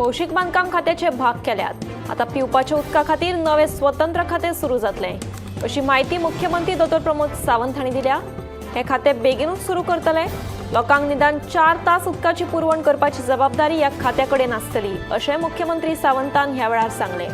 भौशीक बांधकाम खात्याचे भाग केल्यात। आता पिवपाच्या उदका खातीर नवे स्वतंत्र खाते सुरू जातले, अशी माहिती मुख्यमंत्री डॉ. प्रमोद सावंत हांणी दिल्या। हे खाते बेगीनूच सुरू करतले। लोकांक निदान 4 तास उदकाची पुरवण करपाची जबाबदारी या खात्याकडेन आसतली, अशें मुख्यमंत्री सावंतान ह्या वेळार सांगले।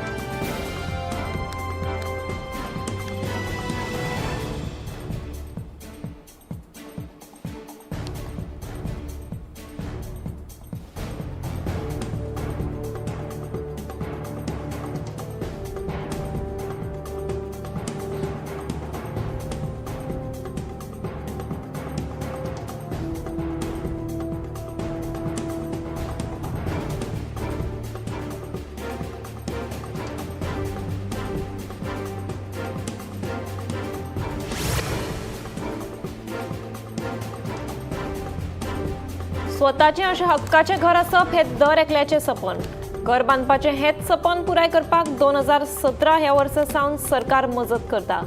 स्वताचे अशे हक्काचे घर असप हे दर एकल्याचे सपन। घर बांदपाचे हेच सपन पुराय करपाक 2017 ह्या वर्सा सावन सरकार मजत करता।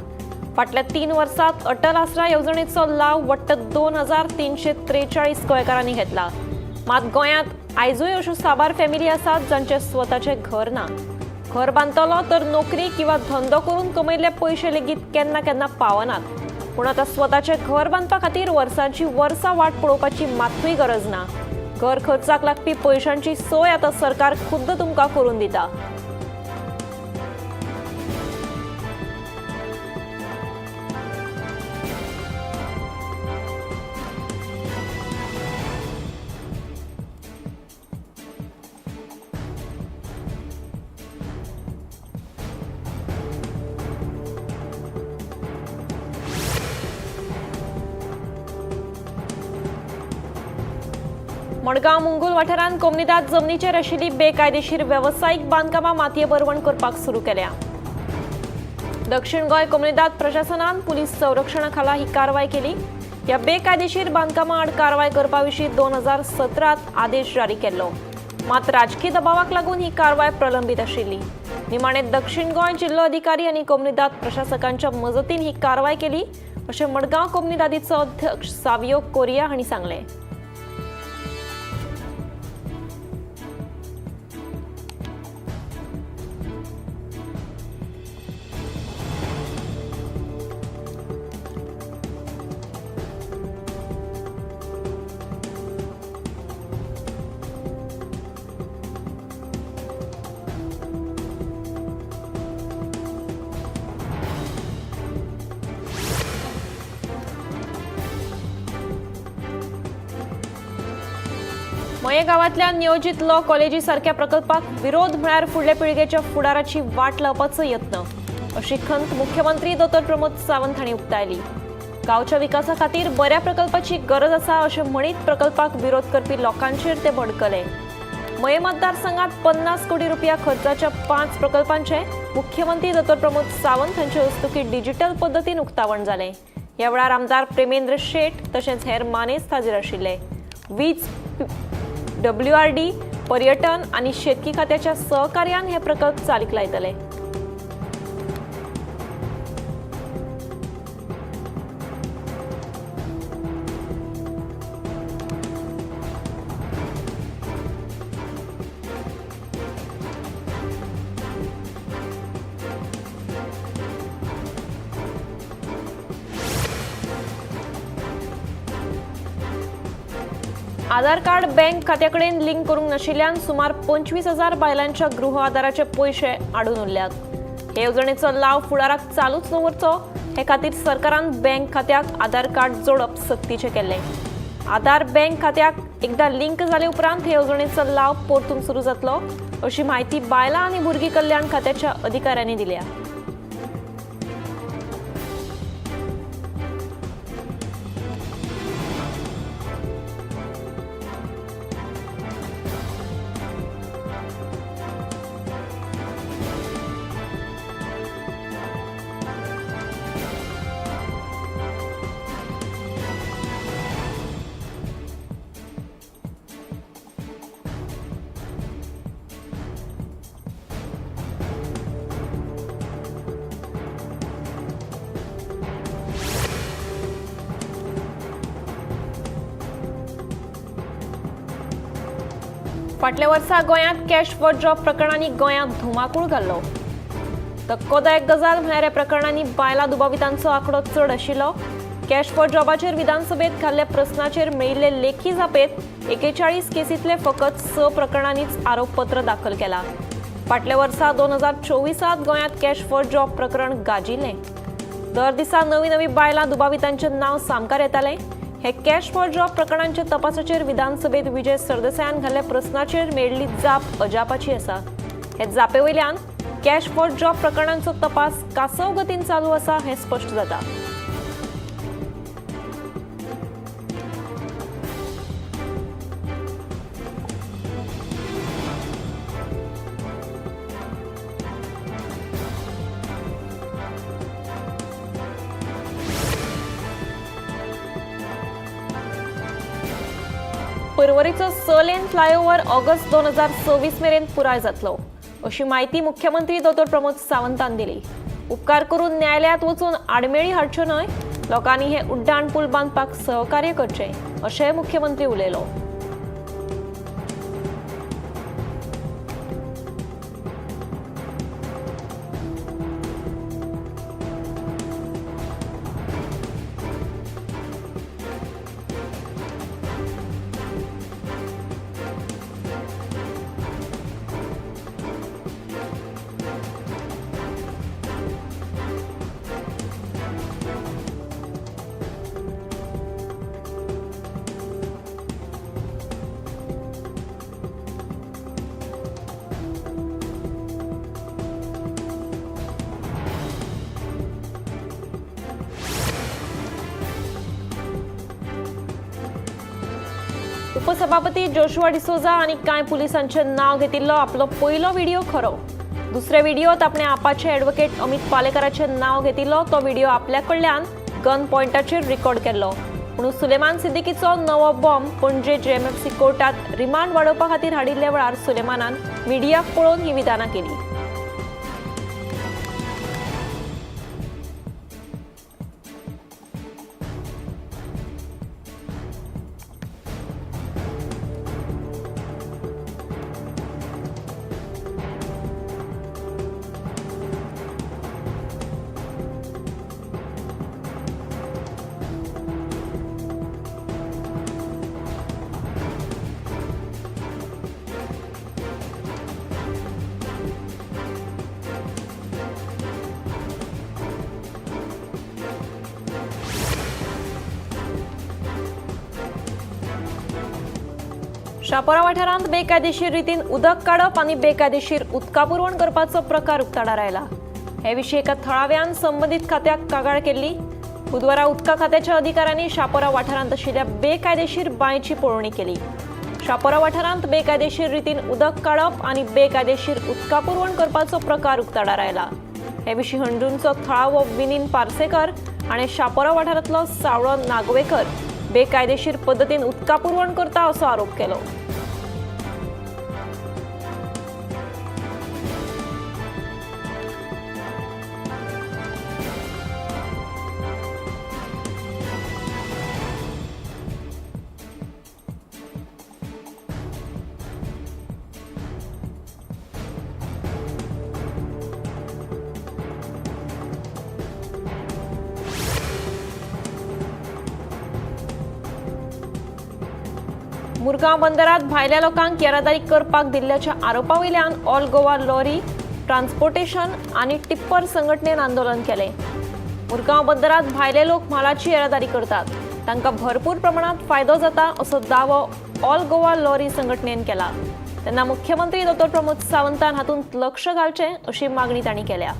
फाटल्या 3 वर्सात अटल आसरा येवजणेचो लाव वट्ट 2343 गोंयकारांनी घेतला। मात गोंयांत आयजूय अश्यो साबार फॅमिली आसात जांचे स्वताचे घर ना। घर बांदतलो तर नोकरी किंवा धंदो करून कमयल्ले पयशे लेगीत केन्ना केन्ना पावनात। पूण आता स्वताचे घर बांदपा खातीर वर्सांची वर्सां वाट पळोवपाची मात्तूय गरज ना। घर खर्चाक लागपी पयशांची सोय आता सरकार खुद्द तुमकां करून दिता। मडगांव मुंगूल वाठारांत कोमनीदाद जमनीचेर आशिल्ली बेकायदेशीर वेवसायीक बांदकामां मातये बरवण करपाक सुरू केल्या। दक्षिण गोंय कोमनीदाद प्रशासनान पुलीस संरक्षणा खाला ही कारवाय केली। ह्या बेकायदेशीर बांदकामां आड कारवाय करपा विशीं 2017 आदेश जारी केल्लो, मात राजकी दबावाक लागून ही कारवाय प्रलंबीत आशिल्ली। निमाणे दक्षिण गोंय जिल्लो अधिकारी आनी कोमनीदाद प्रशासकांच्या मजतीन ही कारवाय केली, अशें मडगांव कोमनीदादीचो अध्यक्ष सावियो कोरिया हांणी सांगलें। मये गांवांतल्या नियोजित लॉ कॉलेजी सारख्या प्रकल्पाक विरोध म्हळ्यार फुडले पिळगेच्या फुडाराची वाट लावपाचो यत्न, अशी खंत मुख्यमंत्री डॉ. प्रमोद सावंत हांणी उक्तायली। गांवच्या विकासा खातीर बऱ्या प्रकल्पाची गरज आसा अशें म्हणीत प्रकल्पाक विरोध करपी लोकांचेर ते भडकले। मये मतदारसंघात 50 कोटी रुपया खर्चाच्या 5 प्रकल्पांचे मुख्यमंत्री डॉ. प्रमोद सावंत हांचे हस्तुकी डिजिटल पद्दतीन उक्तावण जालें। ह्या वेळार आमदार प्रेमेंद्र शेट तशेंच हेर मानेस्त हाजीर आशिल्ले। वीज, WRD, पर्यटन आणि शेतकी खात्याच्या सहकार्यान हे प्रकल्प चालीक लायतले। आधार कार्ड बँक खात्याकडेन लिंक करूंक नाशिल्ल्यान सुमार 25,000 बायलांच्या गृह आधाराचे पयशे आडून उरल्यात। हे येवजणेचो लाव फुडाराक चालूच दवरचो हे खातीर सरकारान बँक खात्याक आधार कार्ड जोडप सक्तीचें केल्लें। आधार बँक खात्याक एकदा लिंक जाले उपरांत हे येवजणेचो लाव परतून सुरू जातलो, अशी माहिती बायलां आनी भुरगीं कल्याण खात्याच्या अधिकाऱ्यांनी दिल्या। फाटल्या वर्सा गोंयांत कॅश फॉर जॉब प्रकरणांनी गोंयांत धुमाकूळ घाल्लो. धक्कोदायक गजाल म्हळ्यार ह्या प्रकरणांनी बायलां दुबावितांचो आंकडो चड आशिल्लो. कॅश फॉर जॉबाचेर विधानसभेत घाल्ल्या प्रस्नाचेर मेळिल्ले लेखी जापेत 41 केसींतले फकत 6 प्रकरणांनीच आरोपपत्र दाखल केलां. फाटल्या वर्सा 2024 गोंयांत कॅश फॉर जॉब प्रकरण गाजिल्लें. दर दिसा नवी नवी बायलां दुबावितांचें नांव सामकार येतालें. हे कॅश फॉर जॉब प्रकरणांच्या तपासाचेर विधानसभेत विजय सरदेसायान घाल्ल्या प्रस्नाचेर मेळिल्ली जाप अजापाची आसा. हे जापे वयल्यान कॅश फॉर जॉब प्रकरणांचो तपास कासव गतीन चालू आसा हें स्पश्ट जाता. पर्वरीचो 6 लेन फ्लायओव्हर ऑगस्ट 2026 मेरेन पुराय जातलो अशी माहिती मुख्यमंत्री दोतोर प्रमोद सावंतान दिली. उपकार करून न्यायालयात वचून आडमेळी हाडच्यो न्हय, लोकांनी हे उड्डाण पूल बांदपाक सहकार्य करचें अशेंय मुख्यमंत्री उलयलो. उपसभापती जोशुआ डिसोजा आणि कांय पुलिसांचे नाव घेतिल्लो आपलो पयलो व्हिडिओ खरो. दुसरे व्हिडिओत आपणे आपाचे ॲडव्होकेट अमित पालेकराचे नाव घेतिल्लो तो व्हिडिओ आपल्या कडल्यान गन पॉइंटाचेर रिकॉर्ड केल्लो. पूण सुलेमान सिद्दीकीचो नवो बॉम्ब पणजे JMFC कोर्टात रिमांड वाडोवपा खातीर हाडिल्ले वेळार सुलेमानान मिडियाक पळोवन ही विधानां केली. शापोरा वाठारांत बेकायदेशीर रितीन उदक काडप आनी बेकायदेशीर उदका पुरवण करपाचो प्रकार उक्ताडार आयला. हे विशीं एका थळाव्यान संबंदीत खात्याक कागाळ केल्ली. बुधवारा उदका खात्याच्या अधिकाऱ्यांनी शापोरा वाठारांत आशिल्ल्या बेकायदेशीर बांयची पळोवणी केली. शापोरा वाठारांत बेकायदेशीर रितीन उदक काडप आनी बेकायदेशीर उदका पुरवण करपाचो प्रकार उक्ताडार आयला. हे विशीं हंडूनचो थळावो विनीन पार्सेकर हाणें शापोरा वाठारांतलो सावळो नागवेकर बेकायदेशीर पद्दतीन उदका पुरवण करता असो आरोप केलो. मुरगांव बंदरात भायल्या लोकांक येरादारी करपाक दिल्ल्याच्या आरोपा वयल्यान ऑल गोवा लॉरी ट्रान्सपोर्टेशन आनी टिप्पर संघटनेन आंदोलन केलें. मुरगांव बंदरात भायले लोक म्हालाची येरादारी करतात, तांकां भरपूर प्रमाणात फायदो जाता असो दावो ऑल गोवा लॉरी संघटनेन केला. तेन्ना मुख्यमंत्री दोतोर प्रमोद सावंतान हातूंत लक्ष घालचें अशी मागणी तांणी केल्या.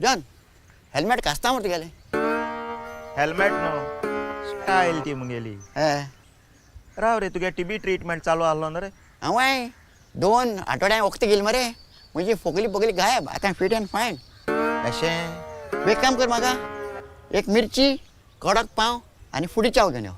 जॉन हेल्मेट कास्ता मरे तुगेलें हेल्मेट न्हू स्टायल ती मुगेली राव रे तुगे टीबी ट्रीटमेंट चालू आसलो ना रे हांवें 2 आठवड्यां वखद गेली मरे म्हणजे फोगली गायब आतां फिट एंड फायन अशें एक काम कर म्हाका एक मिरची कडक पाव आनी फुडी चाव घेवन यो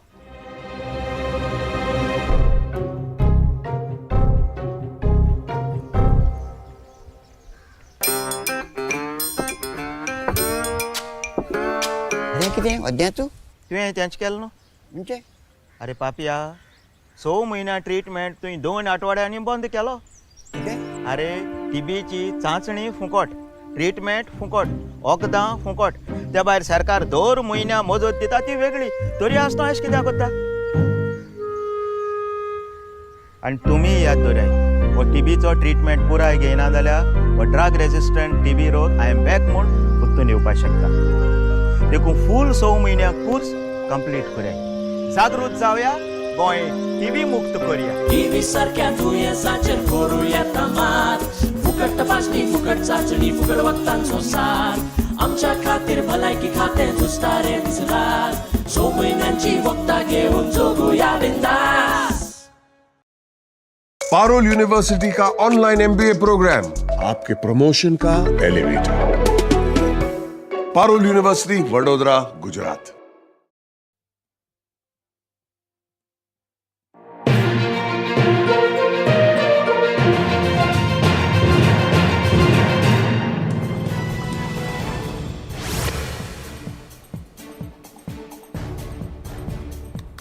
अरे कितें अद्या तूं तुवें तेंच केलें न्हू म्हणजे अरे पापिया 6 म्हयन्या ट्रीटमेंट तुवें 2 आठवड्यांनी बंद केलो कितें अरे टीबीची चांचणी फुकट ट्रीटमेंट फुकट वखदां फुकट त्या भायर सरकार दर म्हयन्या मजत दिता ती वेगळी तरी आसता अशें कित्याक करता आनी तुमी याद दवराय हो टीबीचो ट्रीटमेंट पुराय घेयना जाल्यार हो ड्रग रेजिस्टंट टीबी रोग आय एम बॅक म्हूण उत्तून येवपाक शकता देखून फूल 6 म्हयन्या कोर्स कंप्लीट कराय जागृत जावया गोंय टीबी मुक्त करूया टीबी सारख्या दुयेंसाचेर करूया मात फुकट तपासणी फुकट चाचणी फुकट वखदांचो सार आमच्या खातीर भलायकी खातें झुजता रे दीस रात 6 म्हयन्यांची वखदां घेवन जगूया बिंदास पारुल यूनिवर्सिटी का ऑनलाइन MBA प्रोग्राम आपके प्रमोशन का एलिवेटर। पारुल यूनिवर्सिटी वडोदरा गुजरात।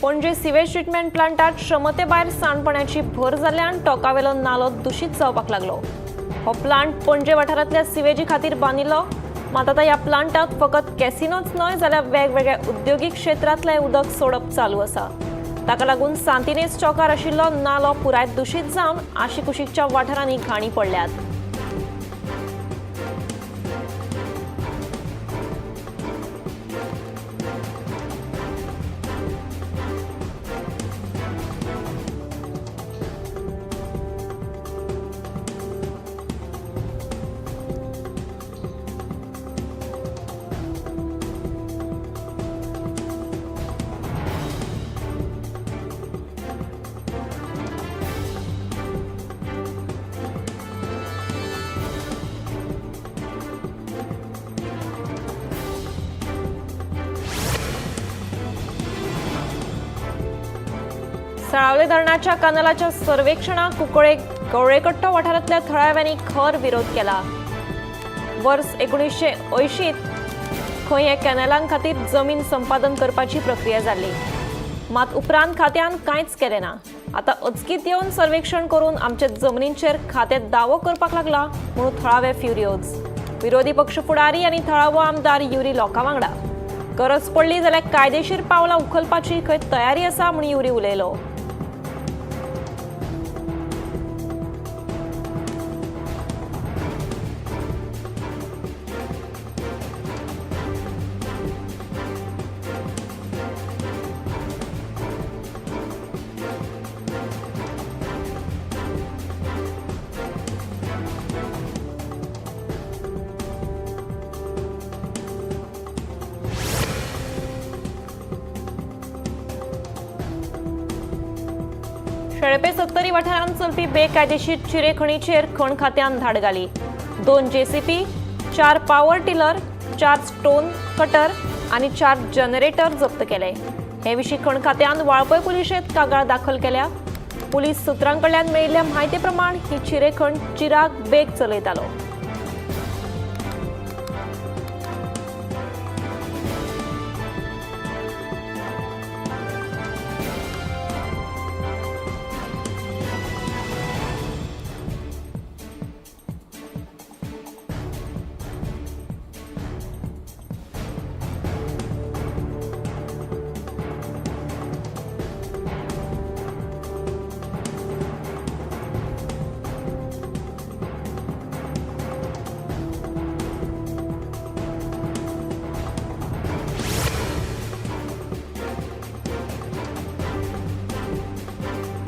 पणजे सिवेज ट्रीटमेंट प्लांटात क्षमते भायर सांडपणाची भर जाल्ल्यान टोकावेलो नालो दूषित जावपाक लागलो। हो प्लांट पणजे वाठारांतल्या सिवेजी खातीर बांदिल्लो मात आतां ह्या प्लांटात फकत कॅसिनोच न्हय जाल्यार वेगवेगळ्या उद्योगीक क्षेत्रांतलें उदक सोडप चालू आसा। ताका लागून सांतिनेज चौकार आशिल्लो नालो पुराय दूषित जावन आशिकुशीकच्या वाठारांनी घाणी पडल्यात। सळावले धरणाच्या कॅनलाच्या सर्वेक्षणाक कुंकळे गवळेकट्टो वाठारांतल्या थळाव्यांनी खर विरोध केला। वर्स 1980 खंय हे कॅनलां खातीर जमीन संपादन करपाची प्रक्रिया जाल्ली मात उपरांत खात्यान कांयच केलें ना। आतां अचकीत येवन सर्वेक्षण करून आमचे जमनींचेर खाते दावो करपाक लागला म्हणून थळावे फ्युरियोज। विरोधी पक्ष फुडारी आनी थळावो आमदार युरी लोकां वांगडा गरज पडली जाल्यार कायदेशीर पावलां उखलपाची खंय तयारी आसा म्हूण युरी उलयलो। शेळपे 70 वाठारांत चलपी बेकायदेशीर चिरेखणीचेर खण खात्यान धाड घाली। 2 JCP, 4 power tiller, 4 stone cutter आनी 4 जनरेटर जप्त केले। हे विशीं खण खात्यान वाळपय पुलिशेंत कागाळ दाखल केल्या। पुलीस सुत्रांकडल्यान मेळिल्ल्या म्हायती प्रमाण ही चिरेखण चिराग बेग चलयतालो।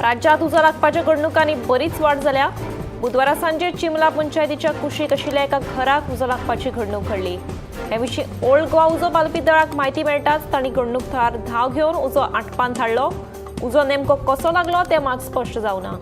राज्यात उजो लागपाच्या घडणुकांनी बरीच वाड जाल्या। बुधवारा सांजे चिमला पंचायतीच्या कुशीक आशिल्ल्या एका घराक उजो लागपाची घडणूक घडली. हे विशीं ओल्ड गोवा उजो बांदपी दळाक म्हायती मेळटाच तांणी घडणूक थळार धांव घेवन उजो आटपान धाडलो. उजो नेमको कसो लागलो तें मात स्पश्ट जावना.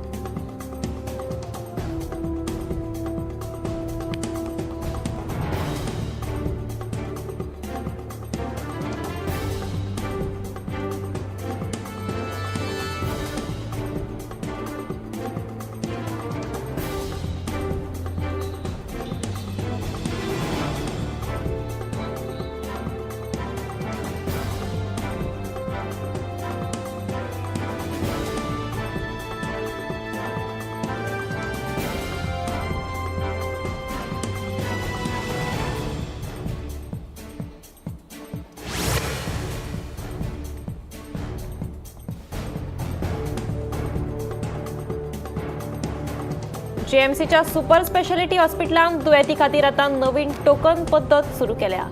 जेएमसीच्या सुपर स्पेशालिटी हॉस्पिटलांत दुयेंती खातीर आतां नवीन टोकन पद्दत सुरू केल्या.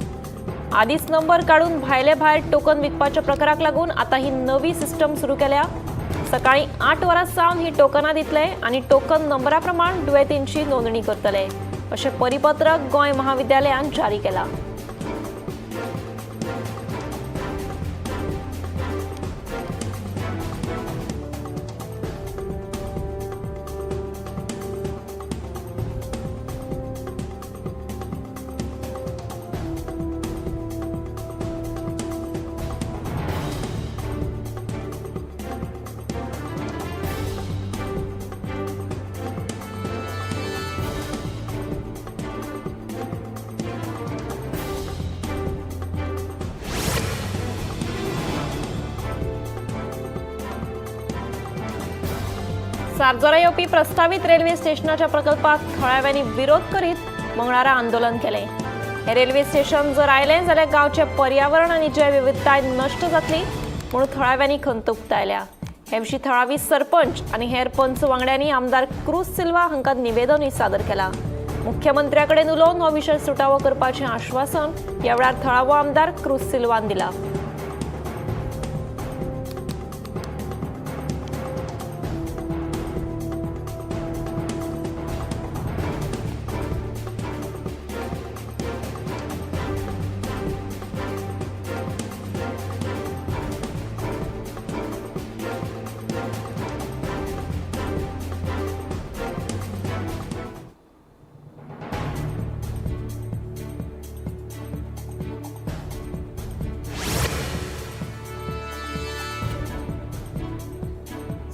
आदींच नंबर काडून भायले भायर टोकन विकपाच्या प्रकाराक लागून आतां ही नवी सिस्टम सुरू केल्या. सकाळीं 8 वरां सावन ही टोकनां दितले आनी टोकन नंबरा प्रमाण दुयेंतींची नोंदणी करतले अशें परिपत्रक गोंय महाविद्यालयान जारी केलां. सारजोरा येवपी प्रस्तावित रेल्वे स्टेशनाच्या प्रकल्पाक थळाव्यांनी विरोध करीत मंगळारा आंदोलन केलें. हे रेल्वे स्टेशन जर आयलें जाल्यार गांवचे पर्यावरण आनी जैवविविधताय नश्ट जातली म्हूण थळाव्यांनी खंत उक्तायल्या. हे विशीं थळावी सरपंच आनी हेर पंच वांगड्यांनी आमदार क्रूस सिल्वा हांकां निवेदनूय सादर केलां. मुख्यमंत्र्या कडेन उलोवन हो विशय सुटावो करपाचें आश्वासन ह्या वेळार थळावो आमदार क्रूस सिल्वान दिलां.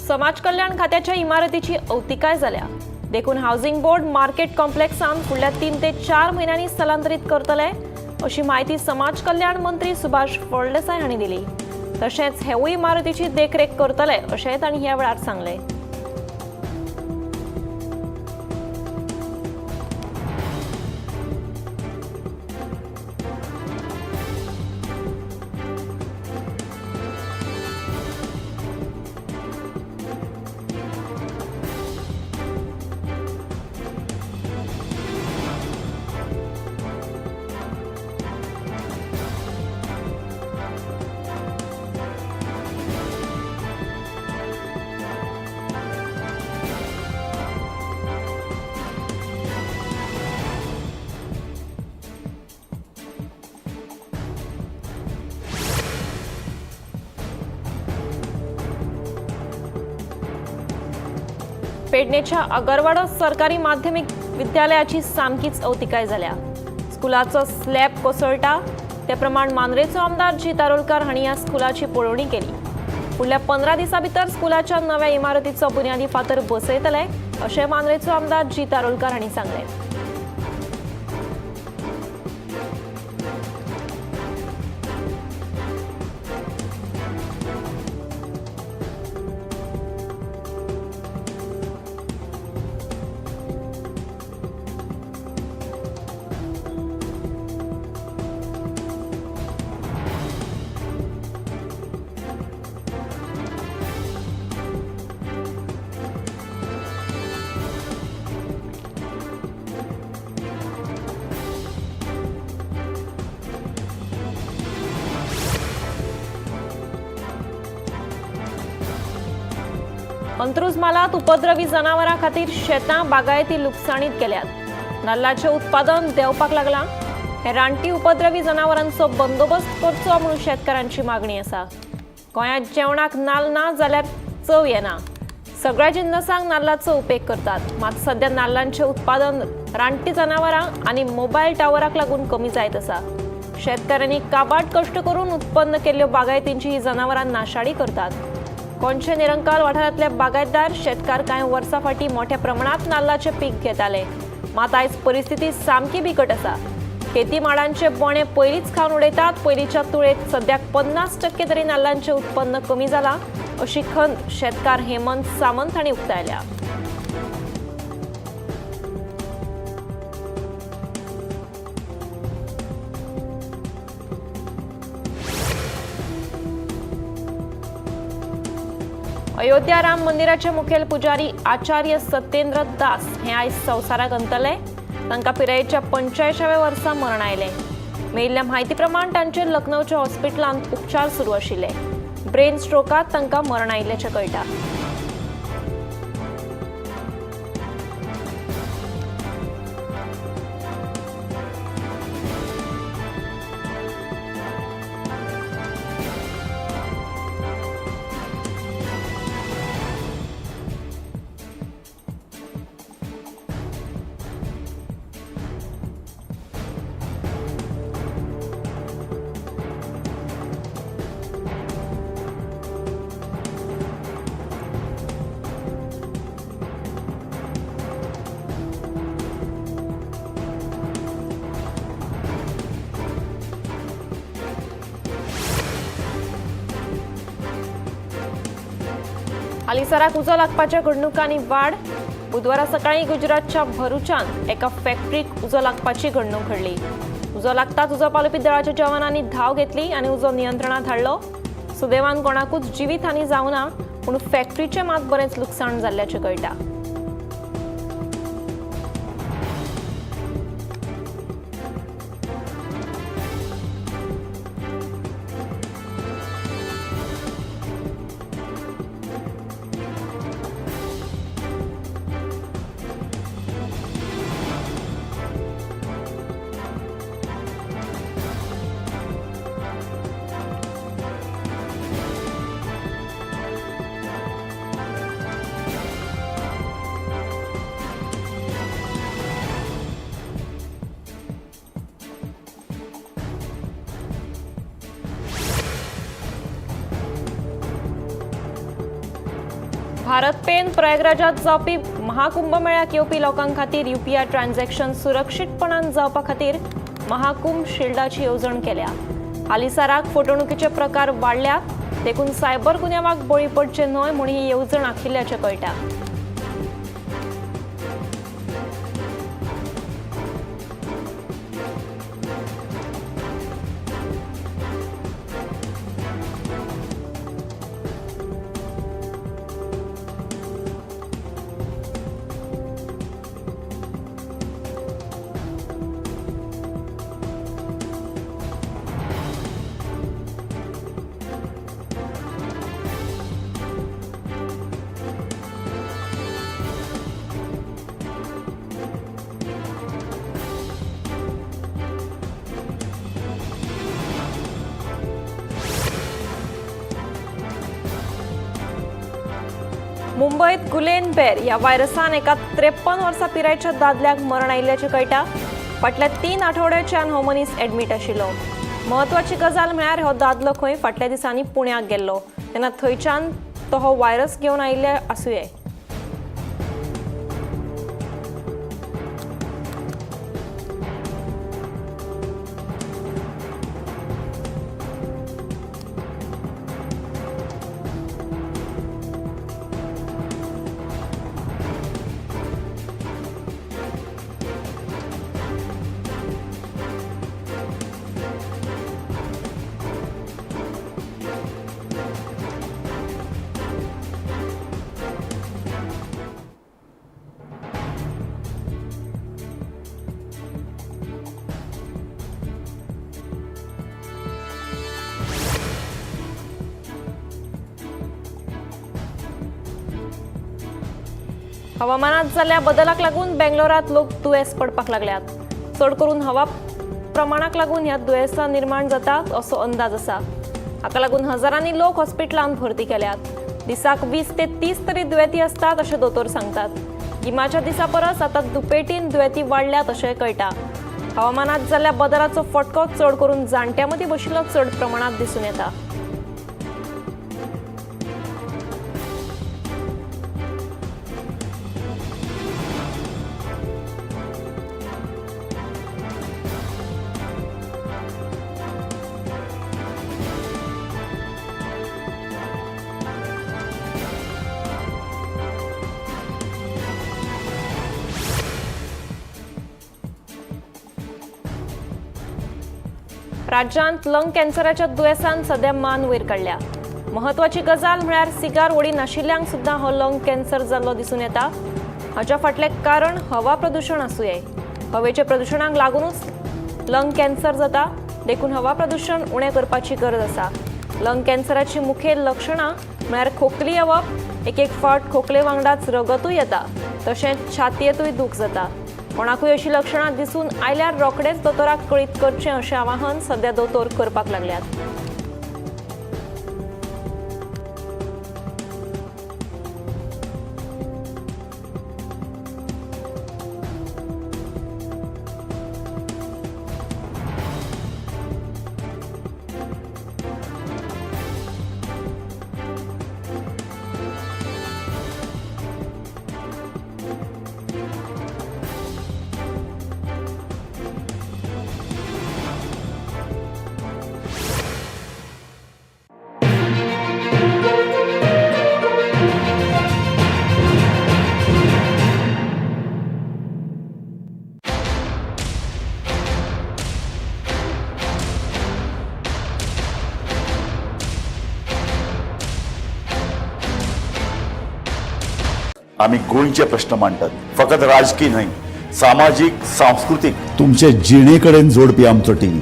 समाज कल्याण खात्याच्या इमारतीची अवतिकाय जाल्या. देखून हाऊसिंग बोर्ड मार्केट कॉम्प्लेक्सान फुडल्या 3 ते 4 म्हयन्यांनी स्थलांतरीत करतले अशी माहिती समाज कल्याण मंत्री सुभाष फळदेसाय हांणी दिली. तशेंच हेवूय इमारतीची देखरेख करतले अशेंय तांणी ह्या वेळार सांगलें. पेडणेच्या अगरवाडो सरकारी माध्यमिक विद्यालयाची सामकीच अवतिकाय जाल्या. स्कुलाचो स्लॅब कोसळटा ते प्रमाण मांद्रेचो आमदार जी तारोलकार हांणी ह्या स्कुलाची पळोवणी केली. फुडल्या 15 दिसां भितर स्कुलाच्या नव्या इमारतीचो बुन्यादी फातर बसयतले अशें मांद्रेचो आमदार जी तारोलकार हांणी सांगलें. अंत्रुजमालात उपद्रवी जनावरां खातीर शेतां बागायती लुकसाणीत गेल्यात. नाल्लाचें उत्पादन देंवपाक लागलां. हे रानटी उपद्रवी जनावरांचो बंदोबस्त करचो म्हणून शेतकारांची मागणी आसा. गोंयांत जेवणाक नाल्ल ना जाल्यार चव येना. सगळ्या जिन्नसांक नाल्लाचो उपेग करतात. मात सध्या नाल्लांचें उत्पादन रानटी जनावरां आनी मोबायल टावराक लागून कमी जायत आसा. शेतकाऱ्यांनी काबाड कश्ट करून उत्पन्न केल्ल्यो बागायतींची ही जनावरां नाशाडी करतात. कोणचे निरंकाल वाठारांतले बागायतदार शेतकार कांय वर्सां फाटीं मोठ्या प्रमाणात नाल्लाचें पीक घेताले. मात आयज परिस्थिती सामकी बिकट आसा. शेती माडांचे बोणे पयलींच खावन उडयतात. पयलींच्या तुळेंत सद्याक 50% तरी नाल्लांचें उत्पन्न कमी जालां अशी खंत शेतकार हेमंत सामंत हांणी उक्तायल्या. अयोध्या राम मंदिराचे मुखेल पुजारी आचार्य सत्येंद्र दास हे आयज संवसाराक अंतले. तांकां पिरायेच्या 85व्या वर्सा मरण आयलें. मेळिल्ल्या म्हायती प्रमाण तांचेर लखनौच्या हॉस्पिटलांत उपचार सुरू आशिल्ले. ब्रेन स्ट्रोकात तांकां मरण आयिल्ल्याचें कळटा. हालीसराक उजो लागपाच्या घडणुकांनी वाड. बुधवारा सकाळी गुजरातच्या भरुचांत एका फॅक्टरीक उजो लागपाची घडणूक घडली. उजो लागताच उजो पालोवपी दळाच्या जवानांनी धाव घेतली आनी उजो नियंत्रणात हाडलो. सुदैवान कोणाकूच जिवीतहानी जावं ना, पूण फॅक्टरीचें मात बरेंच लुकसाण जाल्ल्याचें कळटा. भारत पेन प्रयागराजात जावपी महाकुंभ मेळ्याक येवपी लोकां खातीर UPI ट्रान्झॅक्शन सुरक्षीतपणान जावपा खातीर महाकुंभ शिल्डाची येवजण केल्या. हालीसराक फटवणुकीचे प्रकार वाडल्यात. देखून सायबर गुन्यांवाक बळी पडचे न्हय म्हूण ही येवजण आखिल्ल्याचें कळटा. मुंबईत गुलेनबेर या व्हायरसान एका 53 वर्सां पिरायेच्या दादल्याक मरण आयिल्ल्याचें कळटा. फाटल्या 3 आठवड्याच्यान हो मनीस एडमीट आशिल्लो. म्हत्वाची गजाल म्हळ्यार हो दादलो खंय फाटल्या दिसांनी पुण्याक गेल्लो तेन्ना थंयच्यान तो हो व्हायरस घेवन आयिल्ले आसूये. हवामानात जाल्ल्या बदलाक लागून बेंगलोरात लोक दुयेस पडपाक लागल्यात. चड करून हवा प्रमाणाक लागून ह्या दुयेसां निर्माण जातात असो अंदाज आसा. हाका लागून हजारांनी लोक हॉस्पिटलांत भरती केल्यात. दिसाक 20 ते 30 तरी दुयेंती असतात अशें दोतोर सांगतात. गिमाच्या दिसा परस आतां दुपेटीन दुयेंती वाडल्यात अशें कळटा. हवामानात जाल्ल्या बदलाचो फटको चड करून जाणट्यां मदीं बशिल्लो चड प्रमाणात दिसून येता. राज्यांत लंग कॅन्सराच्या दुयेंसान सध्या मान वयर काडल्या. महत्वाची गजाल म्हळ्यार सिगार वडी नाशिल्ल्यांक सुद्दां हो लंग कॅन्सर जाल्लो दिसून येता. हाच्या फाटलें कारण हवा प्रदूषण आसूं यें. हवेच्या प्रदूषणाक लागूनच लंग कॅन्सर जाता. देखून हवा प्रदूषण उणें करपाची गरज आसा. लंग कॅन्सराची मुखेल लक्षणां म्हळ्यार खोकली येवप, एक फावट खोकले वांगडाच रगतूय येता, तशेंच छातयेंतूय दूख जाता. कोणाकूय अशी लक्षणां दिसून आयल्यार रोखडेच दोतोराक कळीत करचें अशें आवाहन सध्या दोतोर करपाक लागल्यात. आम्ही गोंयचे प्रश्न मांडटात. फकत राजकीय न्हय, सामाजीक, सांस्कृतिक. तुमचे जिणेकडेन जोडपी आमचो टीव्ही,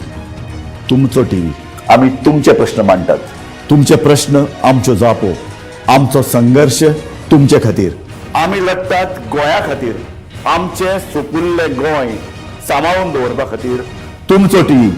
तुमचो टीव्ही. आम्ही तुमचे प्रश्न मांडटात. तुमचे प्रश्न आमच्यो जापो, आमचो संघर्ष तुमचे खातीर. आम्ही लढटात गोंया खातीर. आमचे सोपुल्ले गोंय सांबाळून दवरपा खातीर. तुमचो टीव्ही.